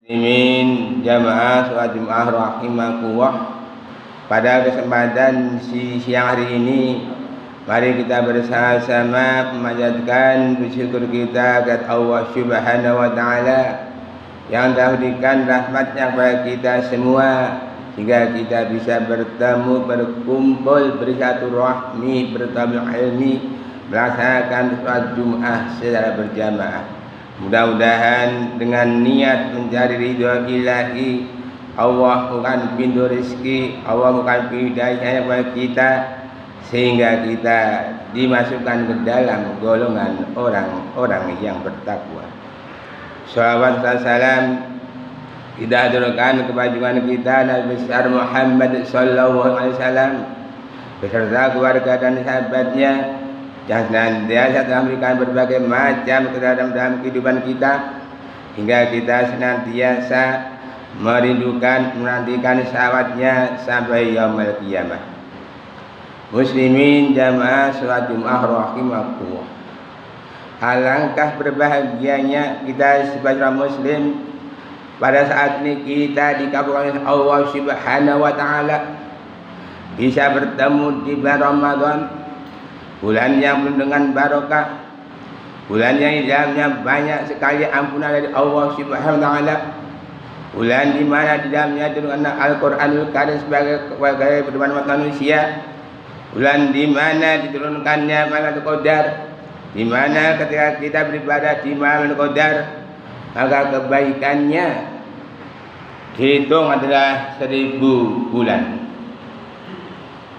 Muslimin jamaah sholat Jumat rahimakumullah. Pada kesempatan siang hari ini, mari kita bersama-sama memanjatkan bersyukur kita kepada Allah Subhanahu wa taala yang telah berikan rahmatnya kepada kita semua sehingga kita bisa bertemu, berkumpul, bersilaturahmi, bertabligh ilmi, melaksanakan sholat Jumat secara berjamaah. Mudah-mudahan dengan niat mencari ridha ilahi, Allah bukan pintu rezeki, Allah bukan hidayah kepada kita sehingga kita dimasukkan ke dalam golongan orang-orang yang bertakwa. Shalawat dan salam kita aturkan kepada junjungan kita Nabi besar Muhammad sallallahu alaihi wasallam beserta keluarga dan sahabatnya yang senantiasa telah memberikan berbagai macam kedatangan dalam kehidupan kita hingga kita senantiasa merindukan menantikan syafaatnya sampai yaumul qiyamah. Muslimin jamaah sholat Jumat rahimakumullah. Alangkah berbahagianya kita sebagai muslim pada saat ini kita dikabulkan Allah Subhanahu wa taala bisa bertemu di bulan Ramadan, bulan yang penuh dengan barokah, bulan yang di dalamnya banyak sekali ampunan dari Allah Subhanahu wa taala, bulan di mana di dalamnya diturunkan Al-Qur'anul Karim sebagai pedoman manusia, bulan di mana diturunkannya Lailatul Qadar, di mana ketika kita beribadah di malam Lailatul Qadar maka kebaikannya dihitung adalah 1000 bulan.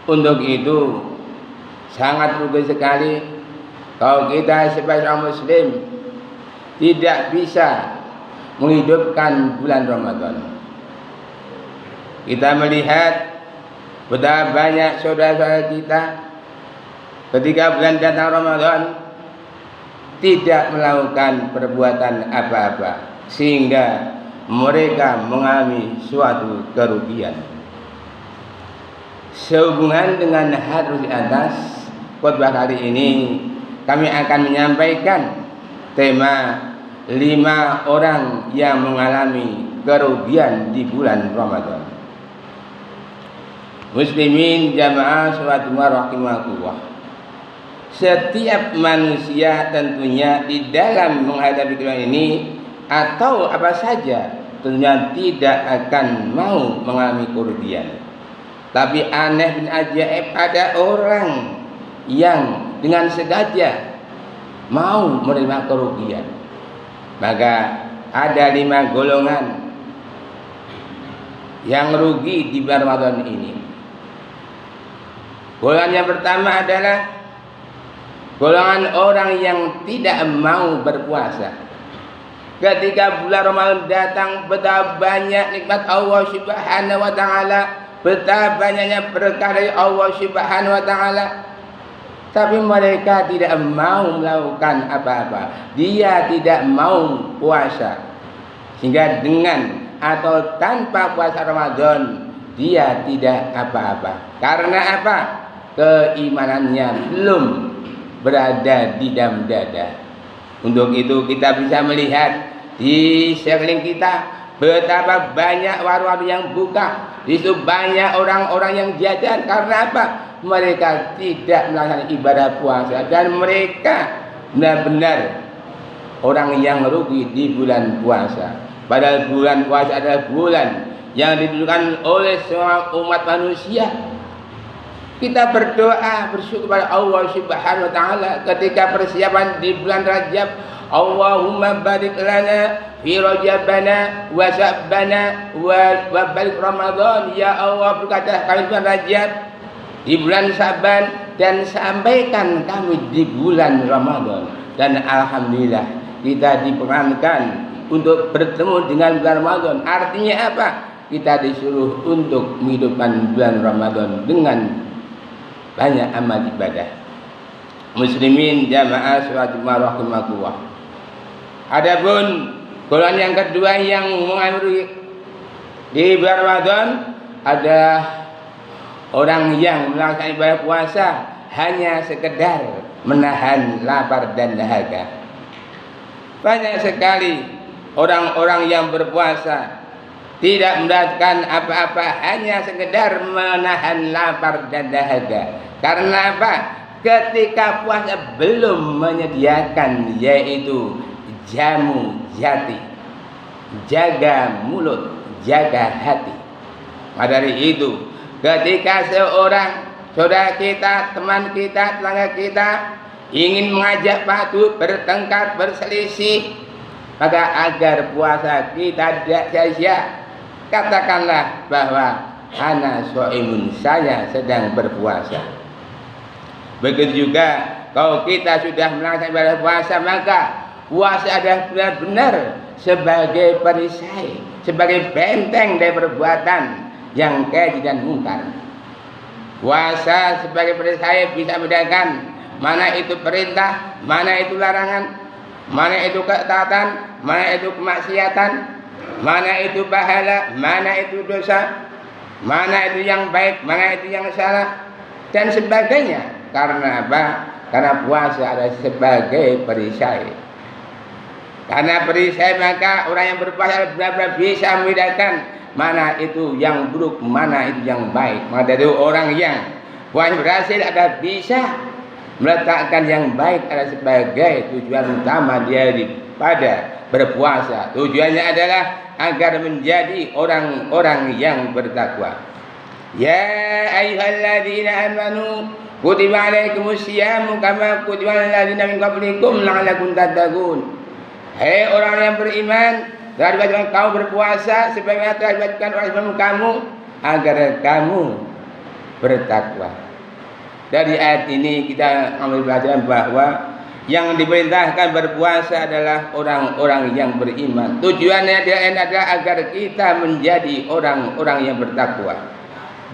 Untuk itu sangat rugi sekali kalau kita sebagai orang muslim tidak bisa menghidupkan bulan Ramadan. Kita melihat betapa banyak saudara-saudara kita ketika bulan datang Ramadan tidak melakukan perbuatan apa-apa sehingga mereka mengalami suatu kerugian. Sehubungan dengan hadis di atas, khutbah kali ini kami akan menyampaikan tema 5 orang yang mengalami kerugian di bulan Ramadan. Muslimin jamaah sholat Jumat rahimakumullah. Setiap manusia tentunya di dalam menghadapi kehidupan ini atau apa saja tentunya tidak akan mau mengalami kerugian. Tapi aneh bin ajaib ada orang yang dengan sengaja mau menerima kerugian. Maka ada 5 golongan yang rugi di bulan Ramadan ini. Golongan yang pertama adalah golongan orang yang tidak mau berpuasa. Ketika bulan Ramadan datang, betapa banyak nikmat Allah Subhanahu wa taala, betapa banyaknya berkah dari Allah Subhanahu wa taala, tapi mereka tidak mau melakukan apa-apa. Dia tidak mau puasa, sehingga dengan atau tanpa puasa Ramadan dia tidak apa-apa. Karena apa? Keimanannya belum berada di dalam dada. Untuk itu kita bisa melihat di sekeliling kita betapa banyak warung-warung yang buka, di situ banyak orang-orang yang jajan. Karena apa? Mereka tidak melaksanakan ibadah puasa dan mereka benar-benar orang yang rugi di bulan puasa. Padahal bulan puasa adalah bulan yang ditentukan oleh semua umat manusia. Kita berdoa bersyukur kepada Allah Subhanahu wa taala ketika persiapan di bulan Rajab. Allahumma barik lana fi Rajabana wa Sya'bana wa barik Ramadan. Ya Allah, berkatlah kami bulan Rajab, di bulan Sya'ban, dan sampaikan kami di bulan Ramadan. Dan alhamdulillah kita diperkenankan untuk bertemu dengan bulan Ramadan. Artinya apa? Kita disuruh untuk menghidupkan bulan Ramadan dengan banyak amal ibadah. Muslimin jamaah sholat Jumat rahimakumullah. Adapun golongan yang kedua yang mengalami di bulan Ramadan ada orang yang melakukan ibadah puasa hanya sekedar menahan lapar dan dahaga. Banyak sekali orang-orang yang berpuasa tidak mendapatkan apa-apa, hanya sekedar menahan lapar dan dahaga. Karena apa? Ketika puasa belum menyediakan yaitu jamu jati, jaga mulut, jaga hati. Maka dari itu, ketika seorang saudara kita, teman kita, tetangga kita ingin mengajak padu, bertengkar, berselisih, maka agar puasa kita tidak sia-sia, katakanlah bahwa ana shaimun, saya sedang berpuasa. Begitu juga kalau kita sudah melaksanakan ibadah puasa, maka puasa adalah benar-benar sebagai perisai, sebagai benteng dari perbuatan yang keji dan mungkar. Puasa sebagai perisai bisa membedakan mana itu perintah, mana itu larangan, mana itu ketaatan, mana itu kemaksiatan, mana itu pahala, mana itu dosa, mana itu yang baik, mana itu yang salah, dan sebagainya. Karena apa? Karena puasa ada sebagai perisai. Karena perisai, maka orang yang berpuasa benar-benar bisa membedakan mana itu yang buruk, mana itu yang baik. Maka dari orang yang puasa berhasil ada bisa meletakkan yang baik ada sebagai tujuan utama dia daripada berpuasa. Tujuannya adalah agar menjadi orang-orang yang bertakwa. Ya ayyuhalladzina amanu kutiba alaikumusyiyamu kama kutiba alal ladzina min qablikum la'allakum tattaqun. Hei orang yang beriman, telah diwajibkan kamu berpuasa sebagaimana telah diwajibkan orang sebelum kamu agar kamu bertakwa. Dari ayat ini kita ambil pelajaran bahwa yang diperintahkan berpuasa adalah orang-orang yang beriman. Tujuannya adalah agar kita menjadi orang-orang yang bertakwa.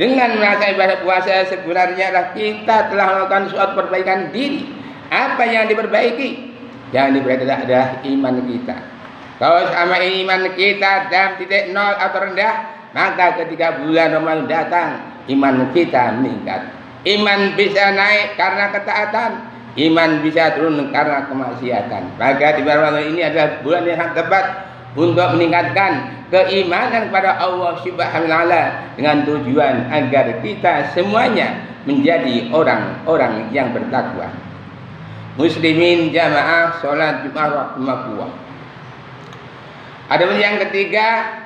Dengan melaksanakan ibadah puasa sebenarnya adalah kita telah melakukan suatu perbaikan diri. Apa yang diperbaiki? Yang diperbaiki adalah iman kita. Kalau sama iman kita dalam titik nol atau rendah, maka ketika bulan Ramadan datang, iman kita meningkat. Iman bisa naik karena ketaatan, iman bisa turun karena kemaksiatan. Maka di bulan Ramadan ini adalah bulan yang sangat tepat untuk meningkatkan keimanan kepada Allah Subhanahu wa taala dengan tujuan agar kita semuanya menjadi orang-orang yang bertakwa. Muslimin jamaah salat Jumat waktu makruh. Adapun yang ketiga,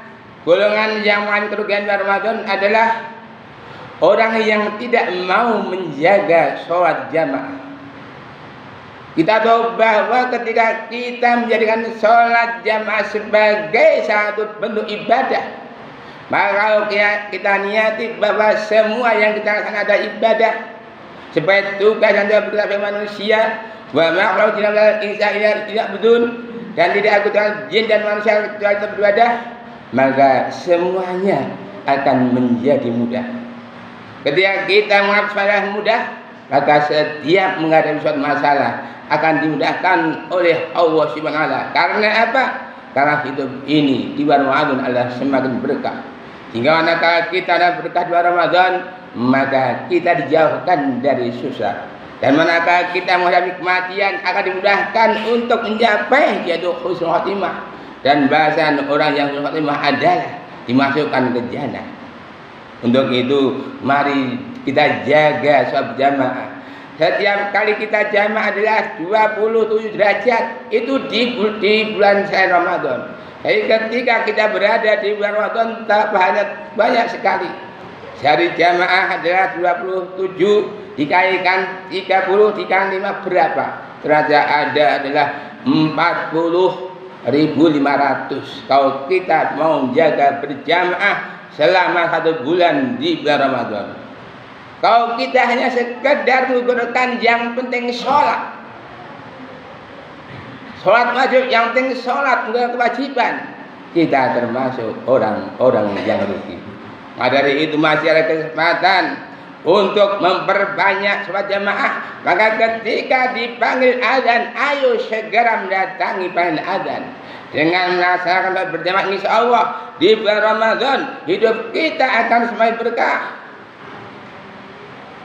golongan yang mengalami kerugian bulan Ramadan adalah orang yang tidak mau menjaga sholat jamaah. Kita tahu bahwa ketika kita menjadikan sholat jamaah sebagai satu bentuk ibadah, maka kalau kita niati bahwa semua yang kita lakukan ada ibadah, sebagai tugas yang telah berikan manusia, wa ma'ruf tidak betul, dan tidak akutan jin dan manusia kecuali beribadah, maka semuanya akan menjadi mudah. Ketika kita menghadapi masalah mudah, maka setiap menghadapi suatu masalah akan dimudahkan oleh Allah Subhanahu wa taala. Karena apa? Karena hidup ini di bulan Ramadan adalah semakin berkah. Hingga manakala kita ada berkah di bulan Ramadan, maka kita dijauhkan dari susah. Dan manakala kita menghadapi kematian akan dimudahkan untuk mencapai yaitu husnul khotimah. Dan bahasan orang yang husnul khotimah adalah dimasukkan ke jannah. Untuk itu mari kita jaga sholat jamaah. Setiap kali kita jamaah adalah 27 derajat. Itu di bulan Ramadan. Jadi ketika kita berada di bulan Ramadan tak banyak sekali. Sehari jamaah adalah 27 dikalikan 30 dikalikan 5 berapa? Ternyata ada adalah 40.500. Kalau kita mau menjaga berjamaah selama 1 bulan di bulan Ramadan. Kalau kita hanya sekedar menggunakan yang penting sholat wajib, yang penting sholat bukan kewajiban, kita termasuk orang-orang yang rugi. Maka dari itu masih ada kesempatan untuk memperbanyak sholat jamaah. Maka ketika dipanggil azan, ayo segera mendatangi panggilan azan. Dengan melaksanakan berjamaah, insya Allah di bulan Ramadan hidup kita akan semakin berkah.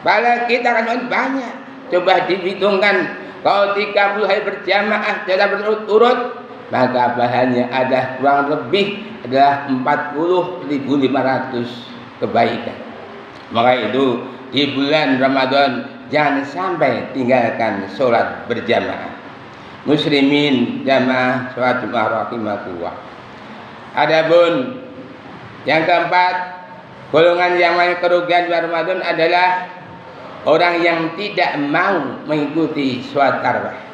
Pahala kita akan semakin banyak. Coba dihitungkan, kalau 30 hari berjamaah secara berturut-turut, maka pahalanya ada kurang lebih adalah 40.500 kebaikan. Maka itu di bulan Ramadan jangan sampai tinggalkan sholat berjamaah. Muslimin jamaah sholat Jumat rahimakumullah. Adapun yang keempat, golongan yang paling kerugian bulan Ramadan adalah orang yang tidak mau mengikuti sholat tarawih.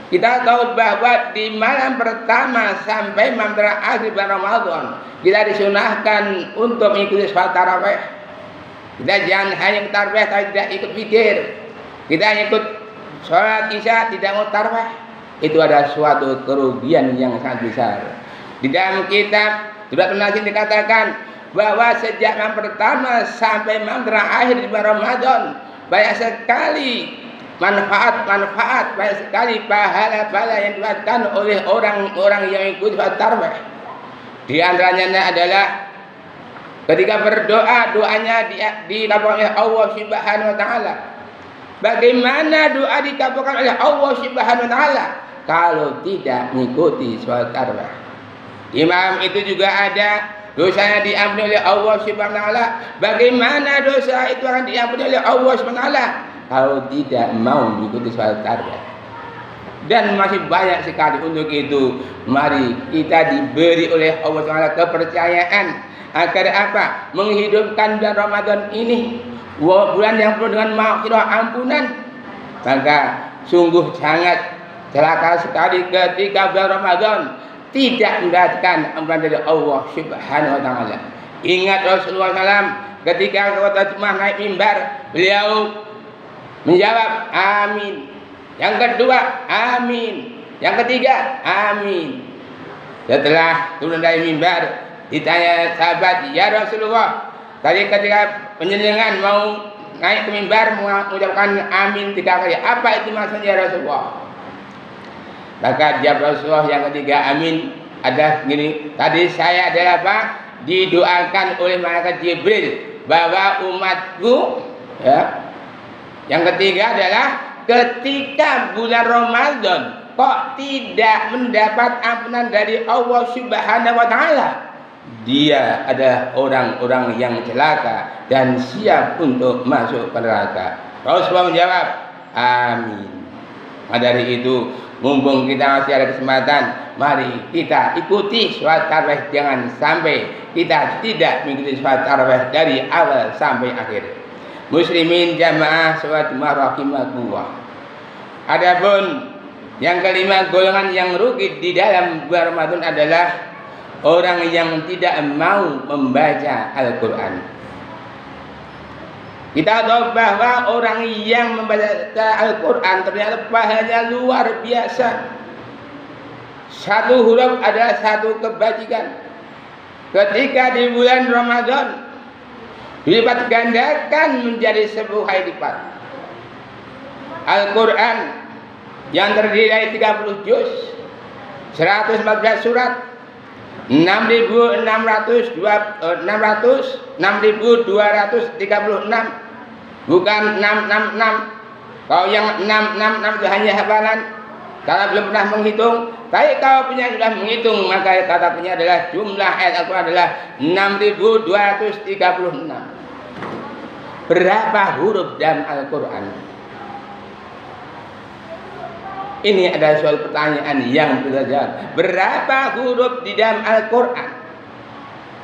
Kita tahu bahwa di malam pertama sampai malam terakhir bulan Ramadan kita disunahkan untuk mengikuti sholat tarawih. Kita jangan hanya tarawih tapi tidak ikut zikir. Kita hanya ikut sholat isya tidak mau tarawih. Itu adalah suatu kerugian yang sangat besar. Di dalam kitab sudah pernah dikatakan bahwa sejak malam pertama sampai malam terakhir di bulan Ramadan banyak sekali manfaat, banyak sekali pahala-pahala yang didapatkan oleh orang-orang yang ikut sholat tarawih. Di antaranya adalah ketika berdoa, doanya dikabulkan oleh Allah Subhanahu wa taala. Bagaimana doa dikabulkan oleh Allah Subhanahu wa taala kalau tidak mengikuti sholat tarawih? Imam itu juga ada dosanya diampuni oleh Allah Subhanahu wa taala. Bagaimana dosa itu akan diampuni oleh Allah Subhanahu wa taala kalau tidak mau mengikuti sholat tarawih? Dan masih banyak sekali. Untuk itu mari kita diberi oleh Allah Taala kepercayaan agar apa? Menghidupkan bulan Ramadan ini, bulan yang penuh dengan maghfirah ampunan. Maka sungguh sangat celaka sekali ketika bulan Ramadan tidak mendapatkan ampunan dari Allah Subhanahu wa taala. Ingat Rasulullah SAW ketika khutbah Jumat naik mimbar, beliau menjawab amin. Yang kedua amin. Yang ketiga amin. Setelah turun dari mimbar ditanya sahabat, ya Rasulullah, tadi ketika penjenengan mau naik ke mimbar mengucapkan amin 3 kali, apa itu maksudnya ya Rasulullah? Maka jawab Rasulullah yang ketiga amin ada gini, tadi saya adalah apa? Didoakan oleh malaikat Jibril bahwa umatku ya. Yang ketiga adalah ketika bulan Ramadan kok tidak mendapat ampunan dari Allah Subhanahu wa taala, dia adalah orang-orang yang celaka dan siap untuk masuk ke neraka. Rasulullah menjawab amin. Maka dari itu, mumpung kita masih ada kesempatan, mari kita ikuti sholat tarawih. Jangan sampai kita tidak mengikuti sholat tarawih dari awal sampai akhir. Muslimin jamaah sholat Jumat rahimakumullah. Adapun yang kelima, golongan yang rugi di dalam bulan Ramadan adalah orang yang tidak mau membaca Al-Quran. Kita tahu bahwa orang yang membaca Al-Quran ternyata pahalanya luar biasa. Satu huruf adalah satu kebajikan. Ketika di bulan Ramadan dilipat gandakan menjadi 10 kali lipat. Al-Quran yang terdiri dari 30 juz, 114 surat, 6.236, bukan 666. Kalau yang 666 itu hanya hafalan, kalau belum pernah menghitung. Tapi kalau punya sudah menghitung, maka kata punya adalah jumlah ayat Al-Quran adalah 6.236. Berapa huruf dalam Al-Quran? Ini adalah soal pertanyaan yang kita jawab. Berapa huruf di dalam Al-Quran?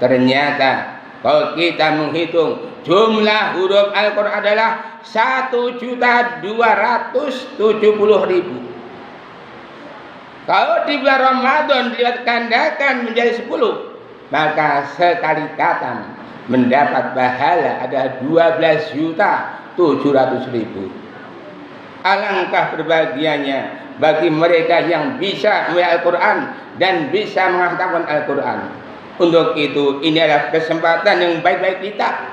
Ternyata kalau kita menghitung jumlah huruf Al-Quran adalah 1.270.000. Kalau di bulan Ramadan dilipat gandakan menjadi 10, maka sekali khatam mendapat pahala ada 12.700.000. Alangkah berbahagianya bagi mereka yang bisa membaca Al-Quran dan bisa menghafalkan Al-Quran. Untuk itu, ini adalah kesempatan yang baik-baik kita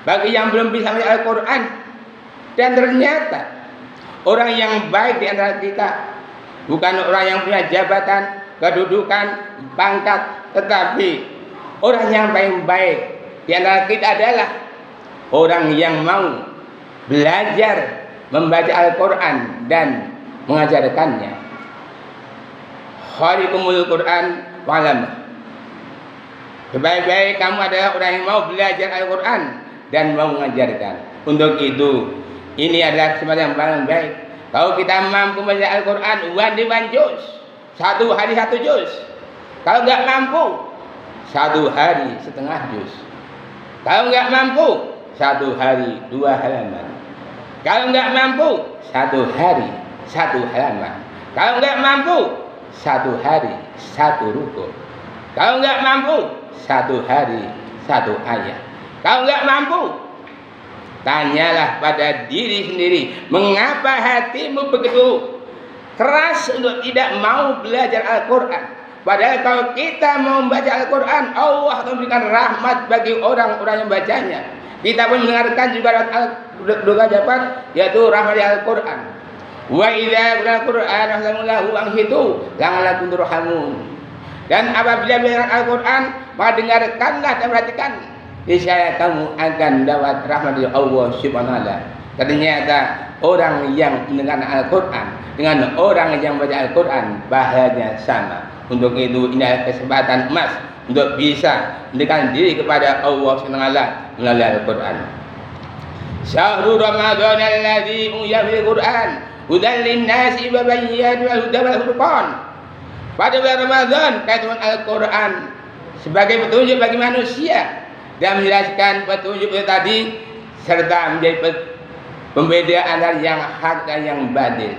bagi yang belum bisa membaca Al-Quran. Dan ternyata orang yang baik di antara kita bukan orang yang punya jabatan, kedudukan, pangkat, tetapi orang yang paling baik di antara kita adalah orang yang mau belajar membaca Al-Quran dan mengajarkannya. khariqumul Quran wa'lam. Sebaik-baik kamu adalah orang yang mau belajar Al-Quran dan mau mengajarkan. Untuk itu, ini adalah kesempatan yang paling baik. Kalau kita mampu membaca Al-Quran, one juz, 1 hari 1 juz. Kalau nggak mampu, 1 hari setengah juz. Kalau nggak mampu, 1 hari 2 halaman. Kalau nggak mampu, 1 hari 1 halaman. Kalau nggak mampu, 1 hari 1 rukuk. Kalau nggak mampu, 1 hari 1 ayat. Kalau nggak mampu, tanyalah pada diri sendiri, mengapa hatimu begitu keras untuk tidak mau belajar Al-Quran? Padahal kalau kita mau membaca Al-Quran, Allah akan memberikan rahmat bagi orang-orang yang bacanya. Kita pun mendengarkan juga dapat, yaitu rahmat Al-Quran. Wa idza qira'al Qur'an fastami'u anhitu la'allakum turhamun. Dan apabila belajar Al-Quran, maka dengarkanlah dan perhatikan, niscaya kamu akan dapat rahmat dari Allah Subhanahu wa taala. Ternyata orang yang mendengar Al-Quran dengan orang yang membaca Al-Quran bahayanya sama. Untuk itu, ini adalah kesempatan emas untuk bisa mendekatkan diri kepada Allah Subhanahu wa taala melalui Al-Quran. Syahrul Ramadan alladzi unzila fihi Al-Quran hudan lin-nasi wa bayyinatin minal huda wal furqan. Pada bulan Ramadan, kaitan Al-Quran sebagai petunjuk bagi manusia dan menjelaskan petunjuk itu tadi serta menjadi pembeda antara yang hak dan yang batil.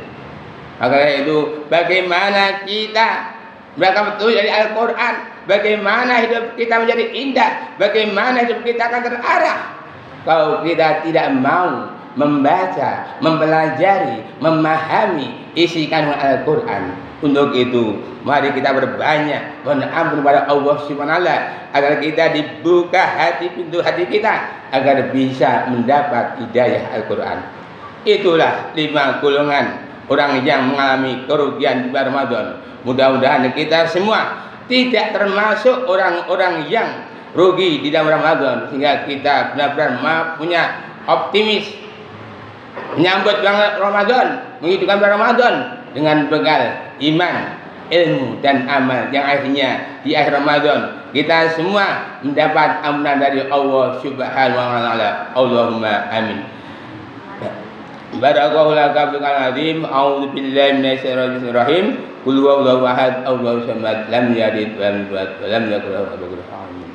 Maka itu bagaimana kita melakukan petunjuk dari Al-Quran, bagaimana hidup kita menjadi indah, bagaimana hidup kita akan terarah. Kalau kita tidak mau membaca, mempelajari, memahami isi kandungan Al-Quran. Untuk itu, mari kita berbanyak mohon ampun kepada Allah Subhanahu wa taala agar kita dibuka hati, pintu hati kita agar bisa mendapat hidayah Al-Quran. Itulah 5 golongan orang yang mengalami kerugian di bulan Ramadan. Mudah-mudahan kita semua tidak termasuk orang-orang yang rugi di dalam Ramadan, sehingga kita benar-benar punya optimis menyambut bulan Ramadan, menghidupkan bulan Ramadan dengan bekal iman, ilmu dan amal yang akhirnya di akhir Ramadan kita semua mendapat ampunan dari Allah Subhanahu wa taala. Allahumma amin. Barakallahu laka bil azim. A'udzu billahi minasyaitonir rajim. Qul huwallahu ahad, Allahu samad, lam yalid wa lam yulad wa lam yakul lahu kufuwan ahad.